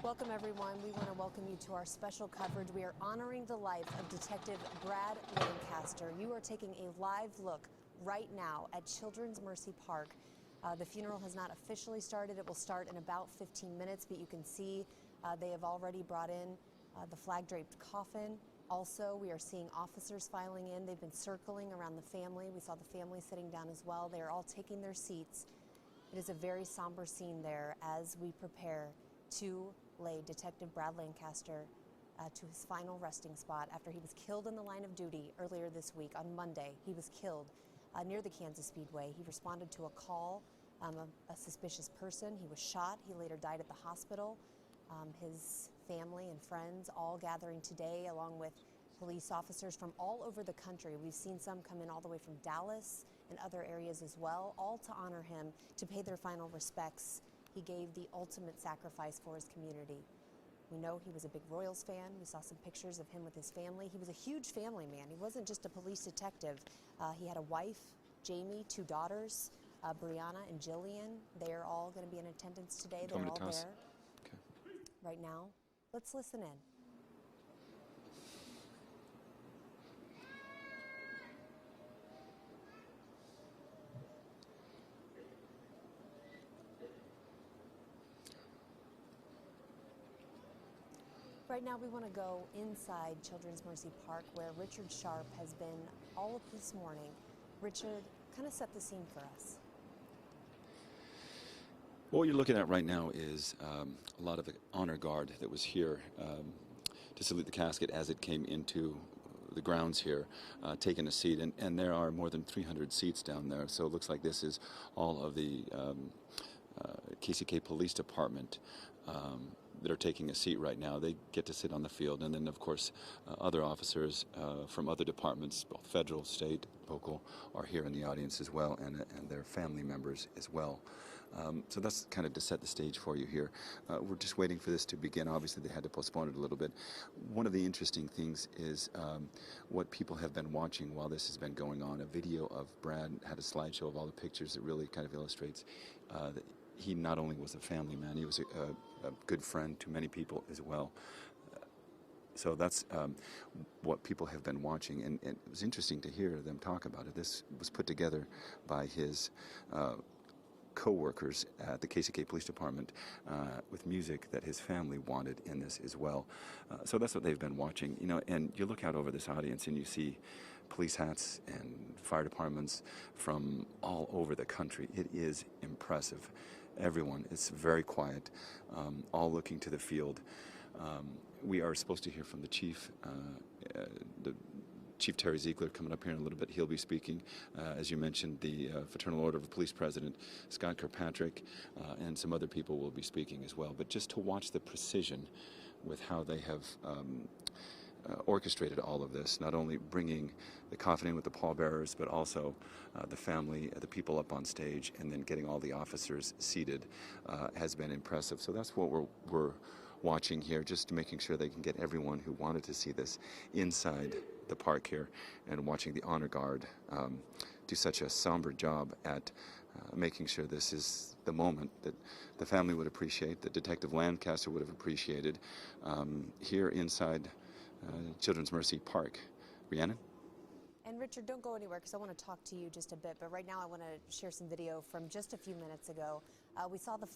Welcome, everyone. We want to welcome you to our special coverage. We are honoring the life of Detective Brad Lancaster. You are taking a live look right now at Children's Mercy Park. The funeral has not officially started. It will start in about 15 minutes, but you can see they have already brought in the flag-draped coffin. Also, we are seeing officers filing in. They've been circling around the family. We saw the family sitting down as well. They are all taking their seats. It is a very somber scene there as we prepare to lay Detective Brad Lancaster to his final resting spot after he was killed in the line of duty earlier this week. On Monday, he was killed near the Kansas Speedway. He responded to a call of a suspicious person. He was shot. He later died at the hospital. His family and friends all gathering today, along with police officers from all over the country. We've seen some come in all the way from Dallas and other areas as well, all to honor him, to pay their final respects. He gave the ultimate sacrifice for his community. We know he was a big Royals fan. We saw some pictures of him with his family. He was a huge family man. He wasn't just a police detective. He had a wife, Jamie, 2 daughters, Brianna and Jillian. They are all going to be in attendance today. They're all there right now. Let's listen in. Right now, we want to go inside Children's Mercy Park, where Richard Sharp has been all of this morning. Richard, kind of set the scene for us. What you're looking at right now is a lot of the honor guard that was here to salute the casket as it came into the grounds here, taking a seat. And there are more than 300 seats down there, so it looks like this is all of the KCK Police Department that are taking a seat right now. They get to sit on the field, and then of course other officers from other departments, both federal, state, local, are here in the audience as well, and their family members as well. So that's kind of to set the stage for you here. We're just waiting for this to begin. Obviously they had to postpone it a little bit. One of the interesting things is what people have been watching while this has been going on. A video of Brad had a slideshow of all the pictures that really kind of illustrates that he not only was a family man, he was a good friend to many people as well. So that's what people have been watching, and it was interesting to hear them talk about it. This was put together by his co-workers at the KCK Police Department with music that his family wanted in this as well. So that's what they've been watching, you know. And you look out over this audience and you see police hats and fire departments from all over the country. It is impressive. Everyone is very quiet, all looking to the field. We are supposed to hear from the chief, Chief Terry Ziegler, coming up here in a little bit. He'll be speaking. As you mentioned, the Fraternal Order of the Police President, Scott Kirkpatrick, and some other people will be speaking as well. But just to watch the precision with how they have orchestrated all of this, not only bringing the coffin in with the pallbearers, but also the family, the people up on stage, and then getting all the officers seated has been impressive. So that's what we're watching here, just making sure they can get everyone who wanted to see this inside the park here, and watching the honor guard do such a somber job at making sure this is the moment that the family would appreciate, that Detective Lancaster would have appreciated here inside Children's Mercy Park. Rhiannon? And Richard, don't go anywhere because I want to talk to you just a bit, but right now I want to share some video from just a few minutes ago. We saw the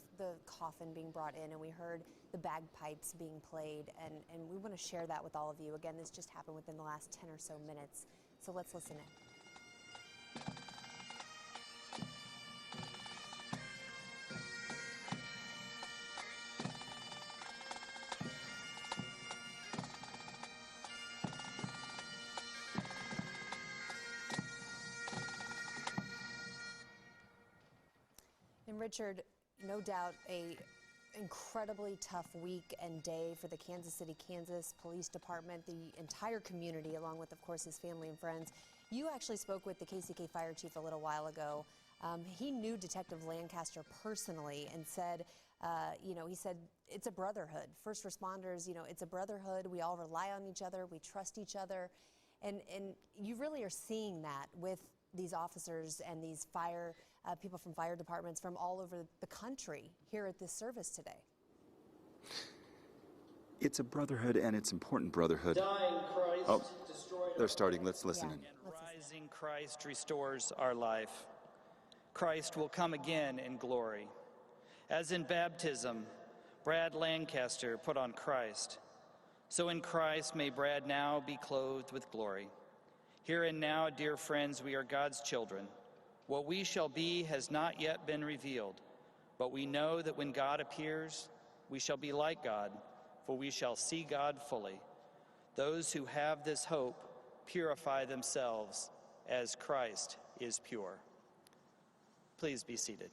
coffin being brought in, and we heard the bagpipes being played, and we want to share that with all of you. Again, this just happened within the last 10 or so minutes, so let's listen in. And Richard, no doubt a incredibly tough week and day for the Kansas City, Kansas Police Department, the entire community, along with, of course, his family and friends. You actually spoke with the KCK fire chief a little while ago. He knew Detective Lancaster personally and said, he said, it's a brotherhood. First responders, it's a brotherhood. We all rely on each other. We trust each other. And you really are seeing that with these officers and these people from fire departments from all over the country here at this service today. It's a brotherhood, and it's important brotherhood. Dying Christ Oh, destroyed they're our starting. Let's listen in. And rising Christ restores our life. Christ will come again in glory. As in baptism, Brad Lancaster put on Christ, so in Christ may Brad now be clothed with glory. Here and now, dear friends, we are God's children. What we shall be has not yet been revealed, but we know that when God appears, we shall be like God, for we shall see God fully. Those who have this hope purify themselves as Christ is pure. Please be seated.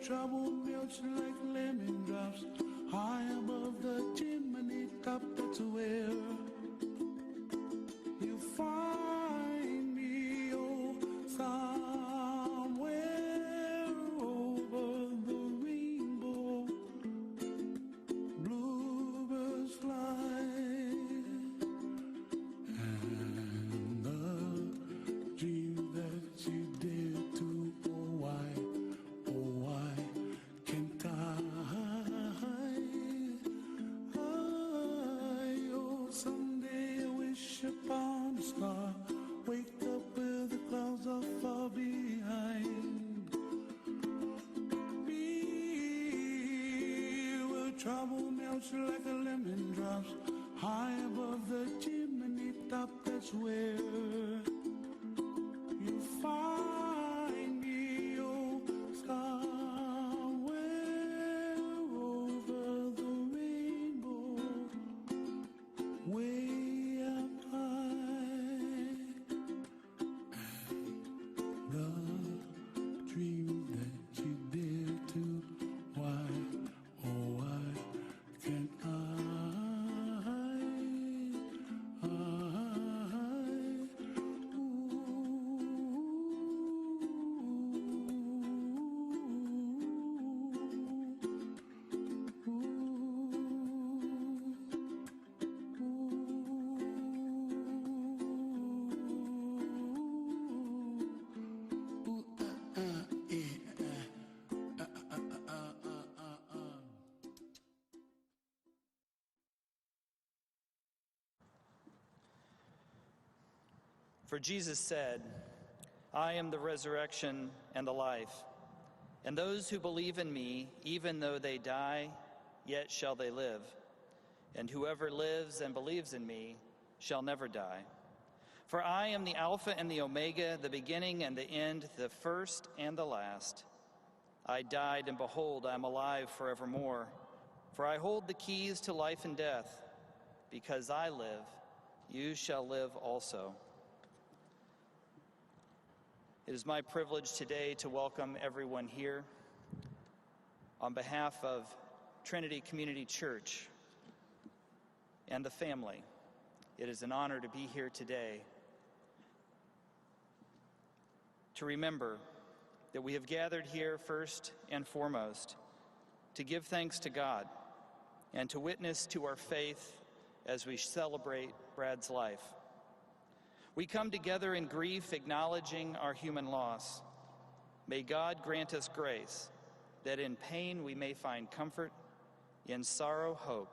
Trouble melts like lemon drops high above the chimney top. That's where you find me, oh, somewhere over the rainbow. Bluebirds fly, and the dream that you did to, oh, why can't I? Oh, someday I wish upon a star, wake up where the clouds are far behind me, where trouble melts like a lemon drops high above the chimney top. That's where you find me, oh, somewhere over the rainbow, way up high. And the dream that you dare to, why, oh, why can't I? For Jesus said, I am the resurrection and the life, and those who believe in me, even though they die, yet shall they live. And whoever lives and believes in me shall never die. For I am the Alpha and the Omega, the beginning and the end, the first and the last. I died, and behold, I am alive forevermore. For I hold the keys to life and death. Because I live, you shall live also. It is my privilege today to welcome everyone here. On behalf of Trinity Community Church and the family, it is an honor to be here today to remember that we have gathered here first and foremost to give thanks to God and to witness to our faith as we celebrate Brad's life. We come together in grief, acknowledging our human loss. May God grant us grace, that in pain we may find comfort, in sorrow, hope,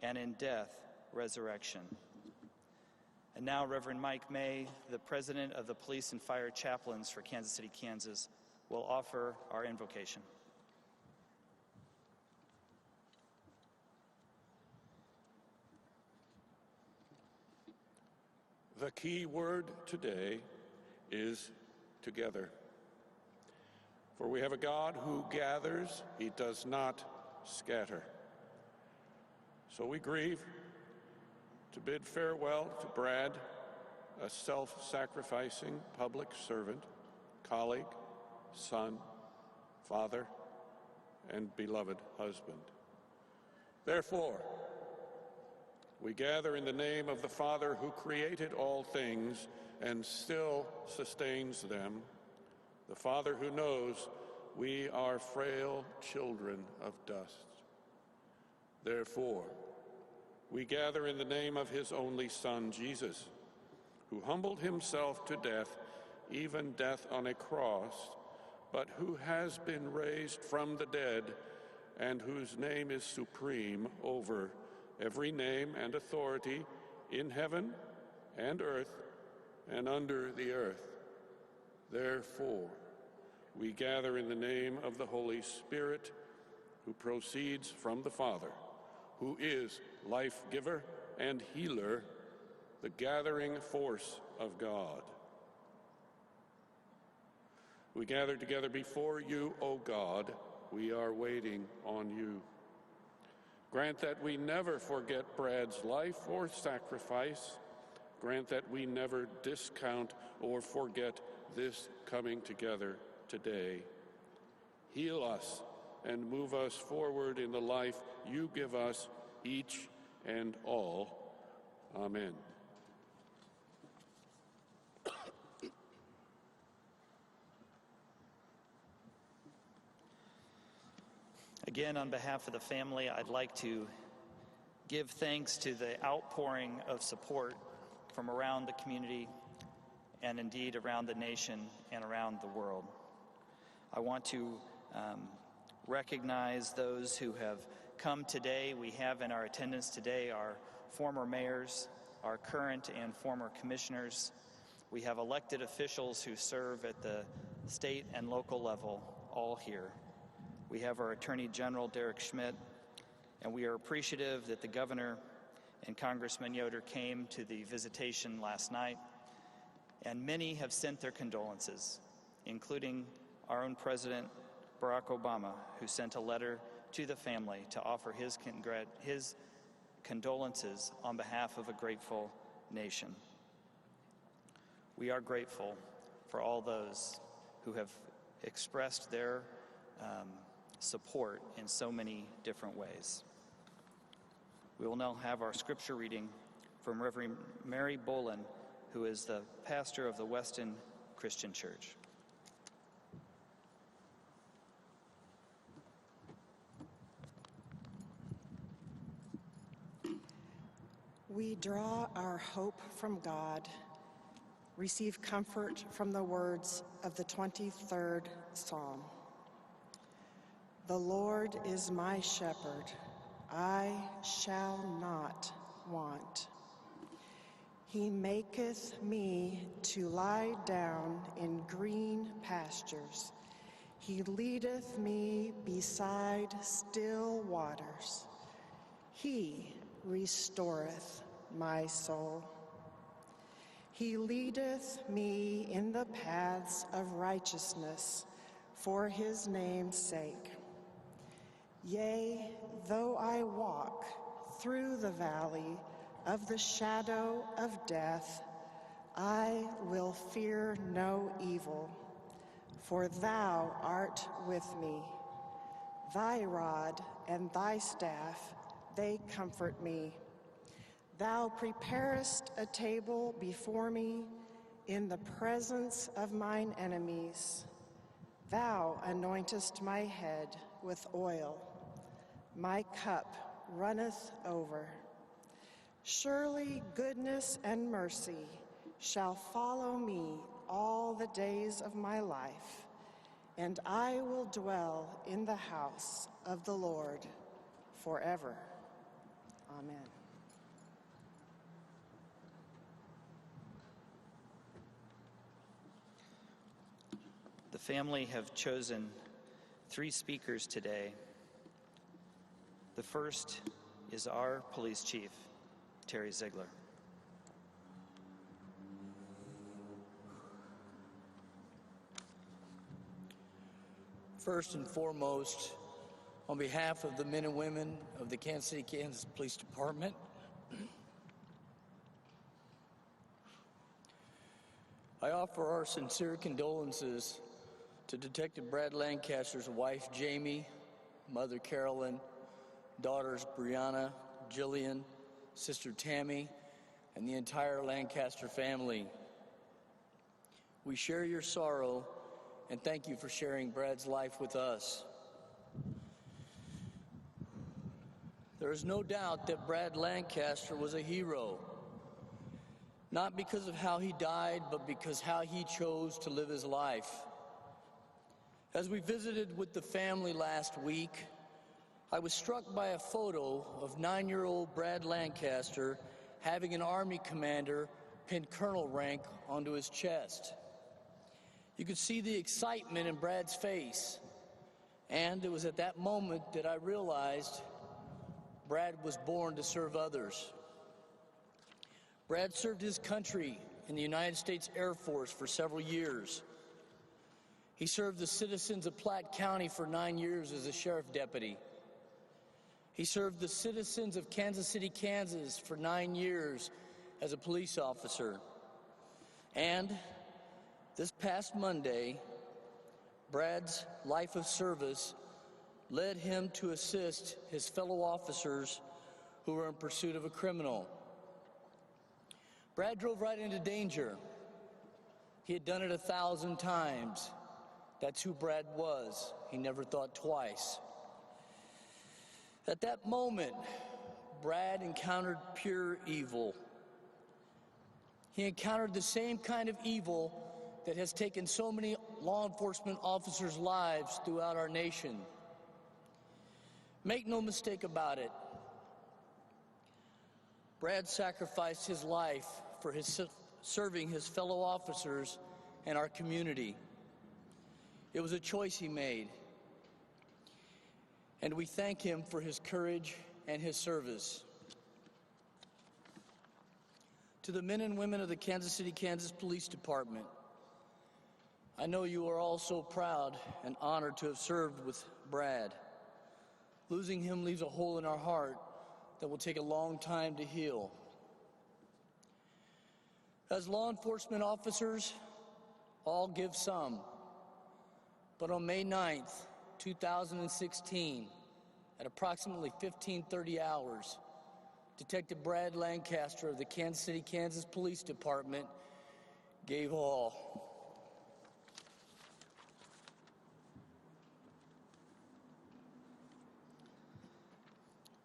and in death, resurrection. And now, Reverend Mike May, the President of the Police and Fire Chaplains for Kansas City, Kansas, will offer our invocation. The key word today is together. For we have a God who gathers, he does not scatter. So we grieve to bid farewell to Brad, a self-sacrificing public servant, colleague, son, father, and beloved husband. Therefore, we gather in the name of the Father who created all things and still sustains them, the Father who knows we are frail children of dust. Therefore, we gather in the name of his only Son, Jesus, who humbled himself to death, even death on a cross, but who has been raised from the dead and whose name is supreme over every name and authority in heaven and earth and under the earth. Therefore, we gather in the name of the Holy Spirit, who proceeds from the Father, who is life-giver and healer, the gathering force of God. We gather together before you, O God. We are waiting on you. Grant that we never forget Brad's life or sacrifice. Grant that we never discount or forget this coming together today. Heal us and move us forward in the life you give us, each and all. Amen. Again, on behalf of the family, I'd like to give thanks to the outpouring of support from around the community and indeed around the nation and around the world. I want to recognize those who have come today. We have in our attendance today our former mayors, our current and former commissioners. We have elected officials who serve at the state and local level, all here. We have our Attorney General, Derek Schmidt, and we are appreciative that the Governor and Congressman Yoder came to the visitation last night, and many have sent their condolences, including our own President, Barack Obama, who sent a letter to the family to offer his condolences on behalf of a grateful nation. We are grateful for all those who have expressed their support in so many different ways. We will now have our scripture reading from Reverend Mary Bolin, who is the pastor of the Weston Christian Church. We draw our hope from God, receive comfort from the words of the 23rd Psalm. The Lord is my shepherd, I shall not want. He maketh me to lie down in green pastures. He leadeth me beside still waters. He restoreth my soul. He leadeth me in the paths of righteousness for his name's sake. Yea, though I walk through the valley of the shadow of death, I will fear no evil, for thou art with me. Thy rod and thy staff, they comfort me. Thou preparest a table before me in the presence of mine enemies. Thou anointest my head with oil. My cup runneth over. Surely goodness and mercy shall follow me all the days of my life, and I will dwell in the house of the Lord forever. Amen. The family have chosen 3 speakers today. The first is our police chief, Terry Ziegler. First and foremost, on behalf of the men and women of the Kansas City, Kansas Police Department, I offer our sincere condolences to Detective Brad Lancaster's wife, Jamie, mother, Carolyn, daughters, Brianna, Jillian, sister, Tammy, and the entire Lancaster family. We share your sorrow and thank you for sharing Brad's life with us. There is no doubt that Brad Lancaster was a hero, not because of how he died, but because how he chose to live his life. As we visited with the family last week, I was struck by a photo of 9-year-old Brad Lancaster having an Army commander pin colonel rank onto his chest. You could see the excitement in Brad's face, and it was at that moment that I realized Brad was born to serve others. Brad served his country in the United States Air Force for several years. He served the citizens of Platte County for 9 years as a sheriff deputy. He served the citizens of Kansas City, Kansas for 9 years as a police officer. And this past Monday, Brad's life of service led him to assist his fellow officers who were in pursuit of a criminal. Brad drove right into danger. He had done it 1,000 times. That's who Brad was. He never thought twice. At that moment, Brad encountered pure evil. He encountered the same kind of evil that has taken so many law enforcement officers' lives throughout our nation. Make no mistake about it, Brad sacrificed his life for serving his fellow officers and our community. It was a choice he made, and we thank him for his courage and his service. To the men and women of the Kansas City, Kansas Police Department, I know you are all so proud and honored to have served with Brad. Losing him leaves a hole in our heart that will take a long time to heal. As law enforcement officers, all give some. But on May 9th, 2016, at approximately 15:30 hours, Detective Brad Lancaster of the Kansas City, Kansas Police Department gave all.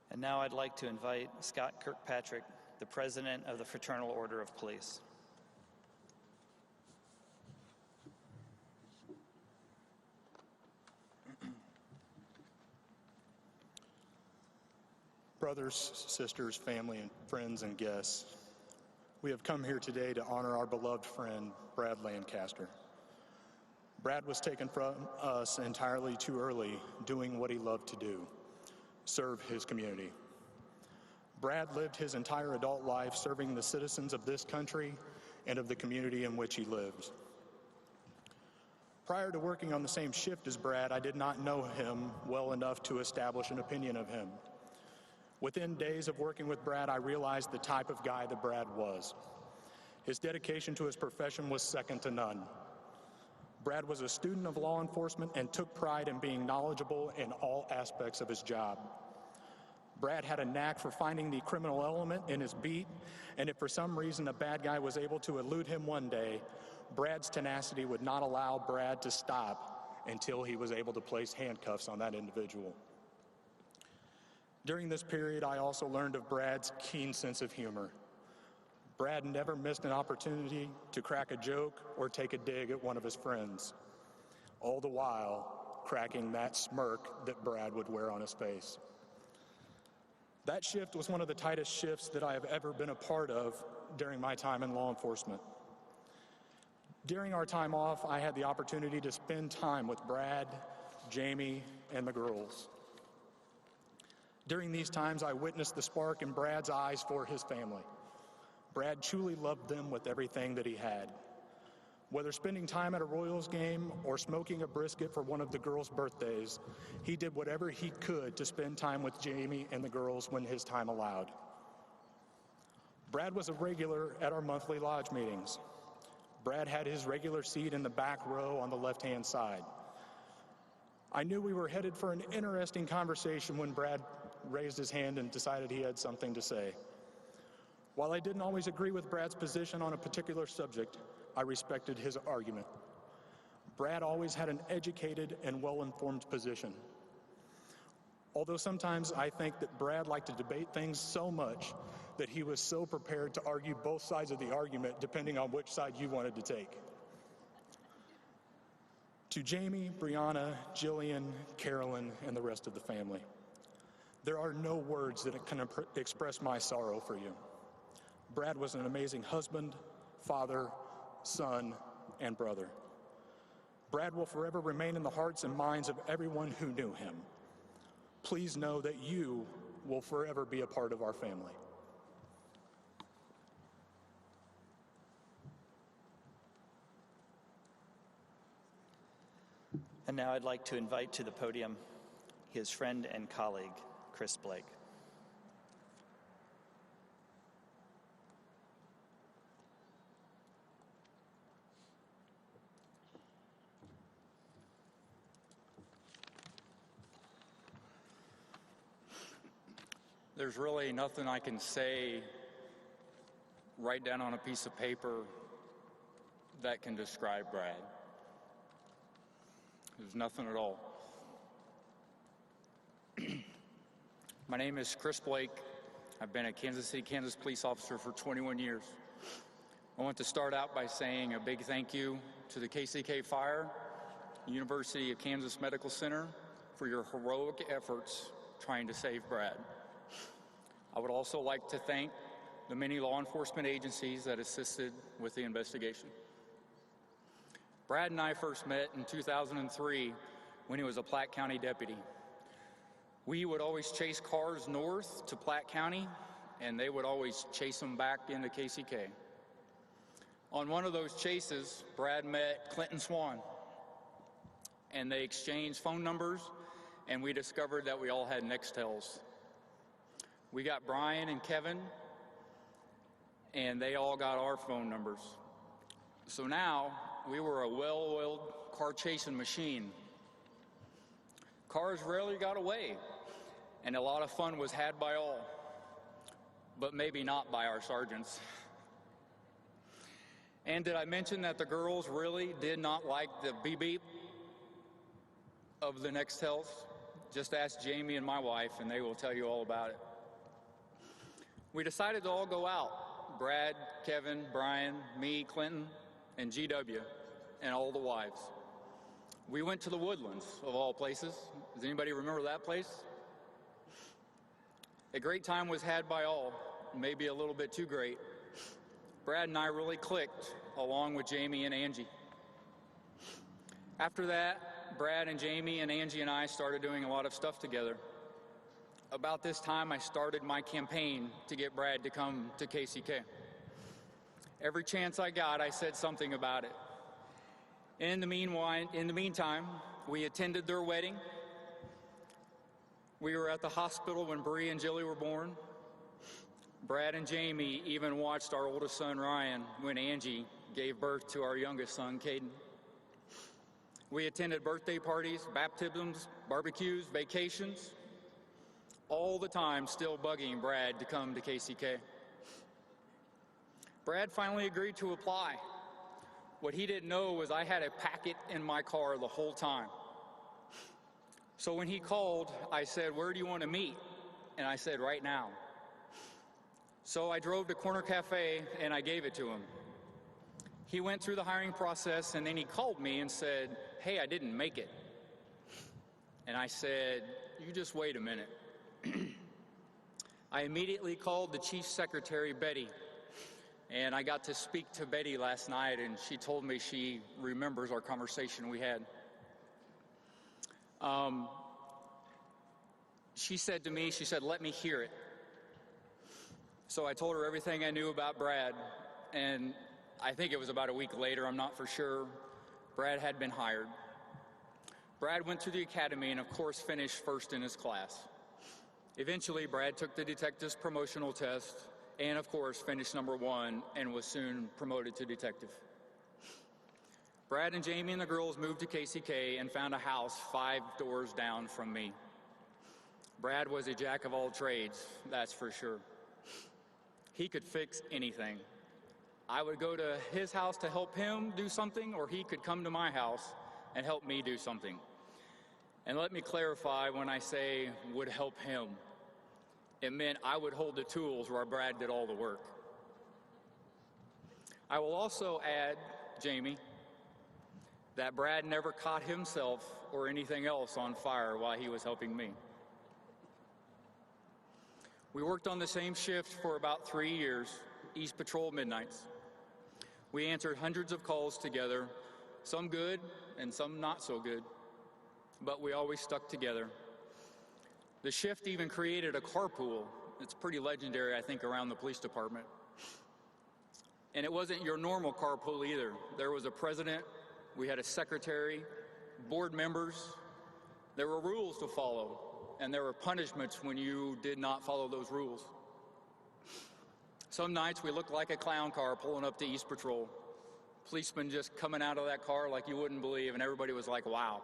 And now I'd like to invite Scott Kirkpatrick, the President of the Fraternal Order of Police. Brothers, sisters, family, and friends and guests, we have come here today to honor our beloved friend, Brad Lancaster. Brad was taken from us entirely too early, doing what he loved to do, serve his community. Brad lived his entire adult life serving the citizens of this country and of the community in which he lived. Prior to working on the same shift as Brad, I did not know him well enough to establish an opinion of him. Within days of working with Brad, I realized the type of guy that Brad was. His dedication to his profession was second to none. Brad was a student of law enforcement and took pride in being knowledgeable in all aspects of his job. Brad had a knack for finding the criminal element in his beat, and if for some reason a bad guy was able to elude him one day, Brad's tenacity would not allow Brad to stop until he was able to place handcuffs on that individual. During this period, I also learned of Brad's keen sense of humor. Brad never missed an opportunity to crack a joke or take a dig at one of his friends, all the while cracking that smirk that Brad would wear on his face. That shift was one of the tightest shifts that I have ever been a part of during my time in law enforcement. During our time off, I had the opportunity to spend time with Brad, Jamie, and the girls. During these times, I witnessed the spark in Brad's eyes for his family. Brad truly loved them with everything that he had. Whether spending time at a Royals game or smoking a brisket for one of the girls' birthdays, he did whatever he could to spend time with Jamie and the girls when his time allowed. Brad was a regular at our monthly lodge meetings. Brad had his regular seat in the back row on the left-hand side. I knew we were headed for an interesting conversation when Brad raised his hand and decided he had something to say. While I didn't always agree with Brad's position on a particular subject, I respected his argument. Brad always had an educated and well-informed position. Although sometimes I think that Brad liked to debate things so much that he was so prepared to argue both sides of the argument depending on which side you wanted to take. To Jamie, Brianna, Jillian, Carolyn, and the rest of the family, there are no words that can express my sorrow for you. Brad was an amazing husband, father, son, and brother. Brad will forever remain in the hearts and minds of everyone who knew him. Please know that you will forever be a part of our family. And now I'd like to invite to the podium his friend and colleague, Chris Blake. There's really nothing I can say, write down on a piece of paper that can describe Brad. There's nothing at all. My name is Chris Blake. I've been a Kansas City, Kansas police officer for 21 years. I want to start out by saying a big thank you to the KCK Fire, University of Kansas Medical Center, for your heroic efforts trying to save Brad. I would also like to thank the many law enforcement agencies that assisted with the investigation. Brad and I first met in 2003 when he was a Platte County deputy. We would always chase cars north to Platte County, and they would always chase them back into KCK. On one of those chases, Brad met Clinton Swan, and they exchanged phone numbers, and we discovered that we all had Nextels. We got Brian and Kevin, and they all got our phone numbers. So now, we were a well-oiled car chasing machine. Cars rarely got away, and a lot of fun was had by all, but maybe not by our sergeants. And did I mention that the girls really did not like the beep-beep of the Nextels? Just ask Jamie and my wife, and they will tell you all about it. We decided to all go out. Brad, Kevin, Brian, me, Clinton, and GW, and all the wives. We went to the Woodlands, of all places. Does anybody remember that place? A great time was had by all, maybe a little bit too great. Brad and I really clicked, along with Jamie and Angie. After that, Brad and Jamie and Angie and I started doing a lot of stuff together. About this time, I started my campaign to get Brad to come to KCK. Every chance I got, I said something about it. In the meantime, we attended their wedding. We were at the hospital when Bree and Jilly were born. Brad and Jamie even watched our oldest son, Ryan, when Angie gave birth to our youngest son, Caden. We attended birthday parties, baptisms, barbecues, vacations, all the time still bugging Brad to come to KCK. Brad finally agreed to apply. What he didn't know was I had a packet in my car the whole time. So when he called, I said, "Where do you want to meet?" And I said, "Right now." So I drove to Corner Cafe and I gave it to him. He went through the hiring process and then he called me and said, "Hey, I didn't make it." And I said, "You just wait a minute." I immediately called the chief secretary, Betty, and I got to speak to Betty last night, and she told me she remembers our conversation we had. She said to me, "Let me hear it." So I told her everything I knew about Brad, and I think it was about a week later, I'm not for sure, Brad had been hired. Brad went to the academy and of course finished first in his class. Eventually, Brad took the detective's promotional test and of course finished #1 and was soon promoted to detective. Brad and Jamie and the girls moved to KCK and found a house 5 doors down from me. Brad was a jack of all trades, that's for sure. He could fix anything. I would go to his house to help him do something, or he could come to my house and help me do something. And let me clarify, when I say would help him, it meant I would hold the tools while Brad did all the work. I will also add, Jamie, that Brad never caught himself or anything else on fire while he was helping me. We worked on the same shift for about 3 years, East Patrol midnights. We answered hundreds of calls together, some good and some not so good, but we always stuck together. The shift even created a carpool. It's pretty legendary, I think, around the police department. And it wasn't your normal carpool either. There was a president, we had a secretary, board members. There were rules to follow, and there were punishments when you did not follow those rules. Some nights we looked like a clown car pulling up to East Patrol. Policemen just coming out of that car like you wouldn't believe, and everybody was like, wow.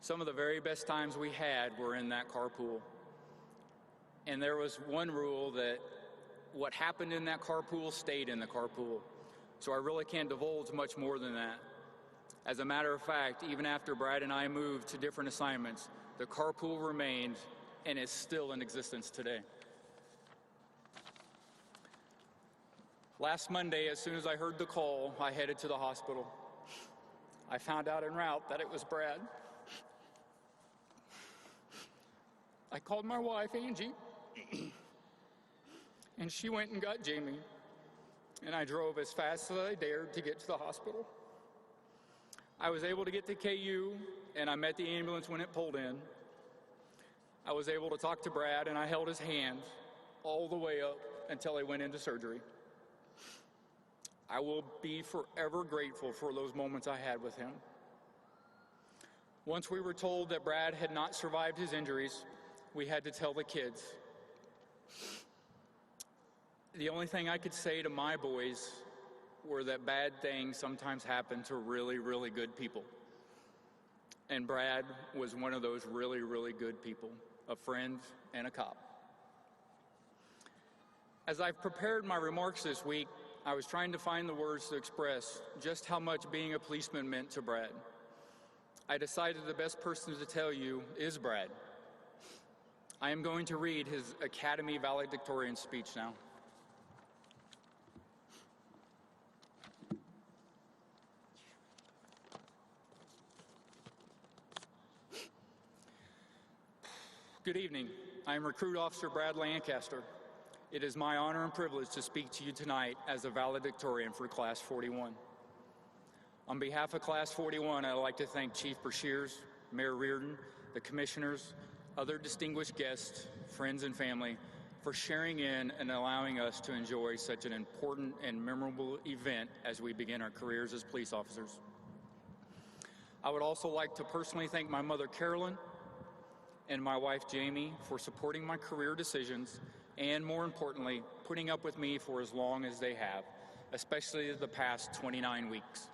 Some of the very best times we had were in that carpool. And there was one rule that what happened in that carpool stayed in the carpool. So I really can't divulge much more than that. As a matter of fact, even after Brad and I moved to different assignments, the carpool remained and is still in existence today. Last Monday, as soon as I heard the call, I headed to the hospital. I found out en route that it was Brad. I called my wife, Angie, and she went and got Jamie, and I drove as fast as I dared to get to the hospital. I was able to get to KU, and I met the ambulance when it pulled in. I was able to talk to Brad, and I held his hand all the way up until he went into surgery. I will be forever grateful for those moments I had with him. Once we were told that Brad had not survived his injuries, we had to tell the kids. The only thing I could say to my boys were that bad things sometimes happen to really, really good people. And Brad was one of those really, really good people, a friend and a cop. As I've prepared my remarks this week, I was trying to find the words to express just how much being a policeman meant to Brad. I decided the best person to tell you is Brad. I am going to read his Academy valedictorian speech now. Good evening. I am Recruit Officer Brad Lancaster. It is my honor and privilege to speak to you tonight as a valedictorian for Class 41. On behalf of Class 41, I'd like to thank Chief Brashears, Mayor Reardon, the commissioners, other distinguished guests, friends, and family for sharing in and allowing us to enjoy such an important and memorable event as we begin our careers as police officers. I would also like to personally thank my mother, Carolyn, and my wife, Jamie, for supporting my career decisions and, more importantly, putting up with me for as long as they have, especially the past 29 weeks.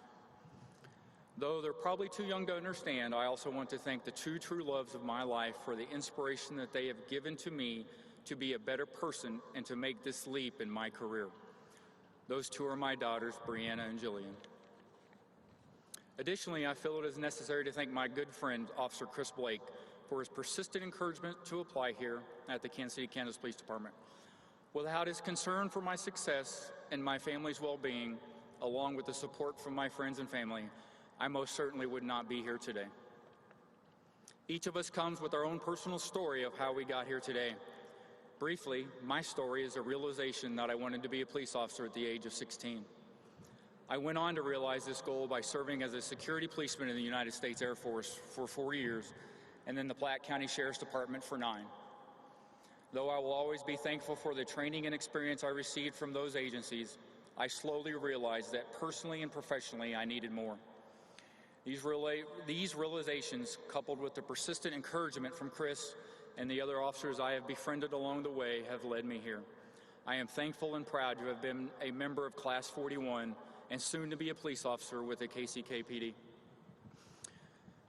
Though they're probably too young to understand, I also want to thank the two true loves of my life for the inspiration that they have given to me to be a better person and to make this leap in my career. Those two are my daughters, Brianna and Jillian. Additionally, I feel it is necessary to thank my good friend, Officer Chris Blake, for his persistent encouragement to apply here at the Kansas City, Kansas Police Department. Without his concern for my success and my family's well-being, along with the support from my friends and family, I most certainly would not be here today. Each of us comes with our own personal story of how we got here today. Briefly, my story is a realization that I wanted to be a police officer at the age of 16. I went on to realize this goal by serving as a security policeman in the United States Air Force for 4 years, and then the Platte County Sheriff's Department for 9. Though I will always be thankful for the training and experience I received from those agencies, I slowly realized that personally and professionally I needed more. These realizations, coupled with the persistent encouragement from Chris and the other officers I have befriended along the way, have led me here. I am thankful and proud to have been a member of Class 41 and soon to be a police officer with the KCKPD.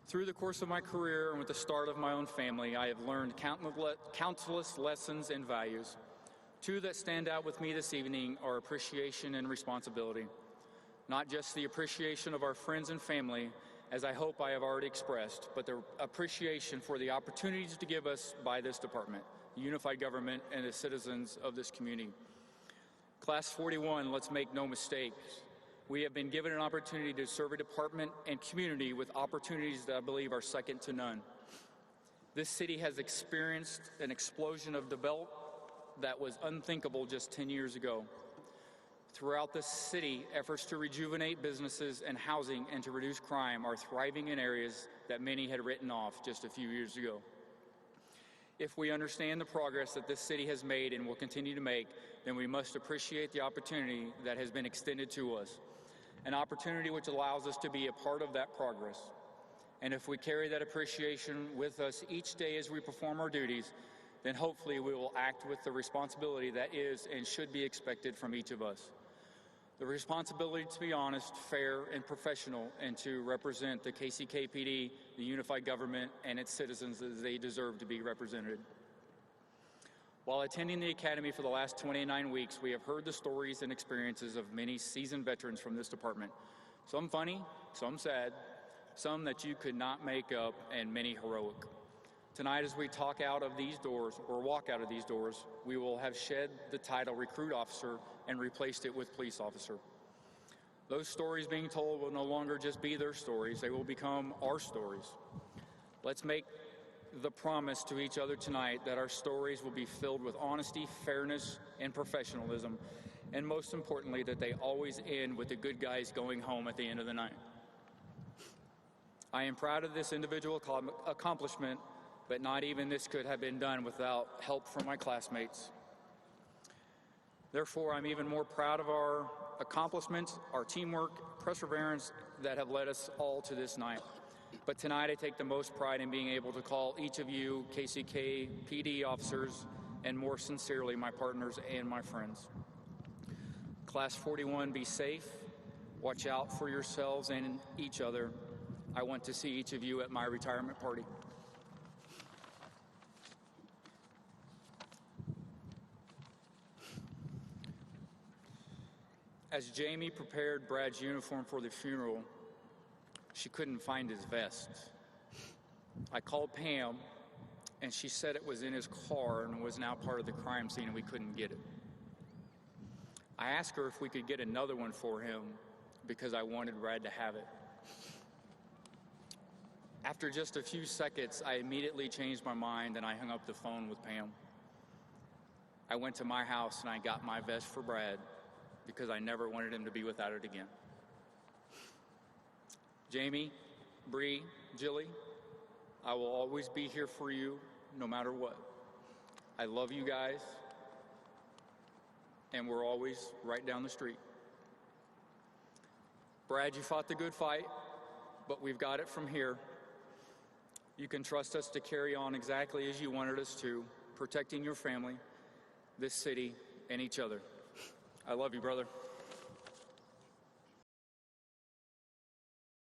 Through the course of my career and with the start of my own family, I have learned countless lessons and values. Two that stand out with me this evening are appreciation and responsibility. Not just the appreciation of our friends and family, as I hope I have already expressed, but the appreciation for the opportunities to give us by this department, the unified government, and the citizens of this community. Class 41, let's make no mistakes. We have been given an opportunity to serve a department and community with opportunities that I believe are second to none. This city has experienced an explosion of development that was unthinkable just 10 years ago. Throughout the city, efforts to rejuvenate businesses and housing and to reduce crime are thriving in areas that many had written off just a few years ago. If we understand the progress that this city has made and will continue to make, then we must appreciate the opportunity that has been extended to us, an opportunity which allows us to be a part of that progress. And if we carry that appreciation with us each day as we perform our duties, then hopefully we will act with the responsibility that is and should be expected from each of us. The responsibility to be honest, fair, and professional, and to represent the KCKPD, the unified government, and its citizens as they deserve to be represented. While attending the Academy for the last 29 weeks, we have heard the stories and experiences of many seasoned veterans from this department. Some funny, some sad, some that you could not make up, and many heroic. Tonight, as we talk out of these doors, or walk out of these doors, we will have shed the title recruit officer and replaced it with police officer. Those stories being told will no longer just be their stories, they will become our stories. Let's make the promise to each other tonight that our stories will be filled with honesty, fairness, and professionalism, and most importantly, that they always end with the good guys going home at the end of the night. I am proud of this individual accomplishment, but not even this could have been done without help from my classmates. Therefore, I'm even more proud of our accomplishments, our teamwork, perseverance that have led us all to this night. But tonight, I take the most pride in being able to call each of you KCK PD officers, and more sincerely, my partners and my friends. Class 41, be safe. Watch out for yourselves and each other. I want to see each of you at my retirement party. As Jamie prepared Brad's uniform for the funeral, she couldn't find his vest. I called Pam, and she said it was in his car and was now part of the crime scene and we couldn't get it. I asked her if we could get another one for him because I wanted Brad to have it. After just a few seconds, I immediately changed my mind and I hung up the phone with Pam. I went to my house and I got my vest for Brad because I never wanted him to be without it again. Jamie, Bree, Jilly, I will always be here for you no matter what. I love you guys, and we're always right down the street. Brad, you fought the good fight, but we've got it from here. You can trust us to carry on exactly as you wanted us to, protecting your family, this city, and each other. I love you, brother.